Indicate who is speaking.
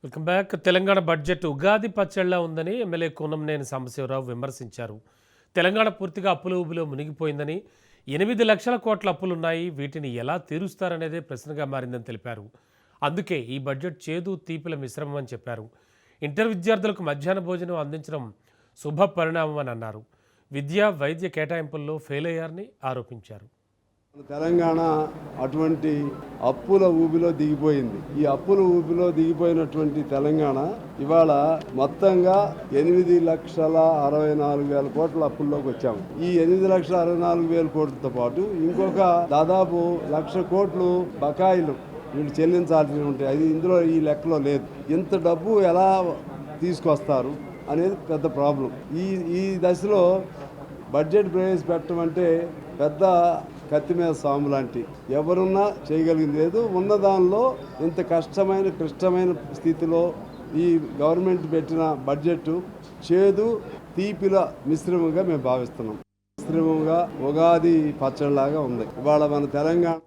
Speaker 1: Welcome back. Telangana budget Ugadi పచ్చళ్ళ ఉందని MLA Kunamneni Sambasivarao విమర్శించారు. తెలంగాణ పూర్తిగా అప్పుల ఊబిలో మునిగిపోయిందని, 8 లక్షల కోట్ల అప్పులున్నాయి, వీటిని ఎలా తీరుస్తారనేదే ప్రశ్నగా మారిందని తెలిపారు. అందుకే ఈ బడ్జెట్ చేదు తీపిల మిశ్రమం అని చెప్పారు. ఇంటర్ విద్యార్థులకు మధ్యాహ్న భోజనం అందించడం శుభ పరిణామం అని అన్నారు. విద్యా వైద్య కేటాయింపుల్లో ఫెయిల్ అయ్యారని ఆరోపించారు.
Speaker 2: తెలంగాణ అటువంటి అప్పుల ఊబిలో దిగిపోయింది. ఈ అప్పుల ఊబిలో దిగిపోయినటువంటి తెలంగాణ ఇవాళ మొత్తంగా 8,64,000 కోట్ల అప్పుల్లోకి వచ్చాము. ఈ 8,64,000 కోట్లతో పాటు ఇంకొక దాదాపు 1,00,000 కోట్లు బకాయిలు వీళ్ళు చెల్లించాల్సి ఉంటాయి. అది ఇందులో ఈ లెక్కలో లేదు. ఇంత డబ్బు ఎలా తీసుకొస్తారు అనేది పెద్ద ప్రాబ్లం. ఈ దశలో బడ్జెట్ ప్రవేశపెట్టడం అంటే పెద్ద కత్తి మీద సాము లాంటి ఎవరున్నా చేయగలిగింది లేదు. ఉన్న దానిలో ఇంత క్లిష్టమైన స్థితిలో ఈ గవర్నమెంట్ పెట్టిన బడ్జెట్ చేదు తీపిల మిశ్రమంగా మేము భావిస్తున్నాం. మిశ్రమంగా ఉగాది పచ్చడిలాగా ఉంది ఇవాళ మన తెలంగాణ.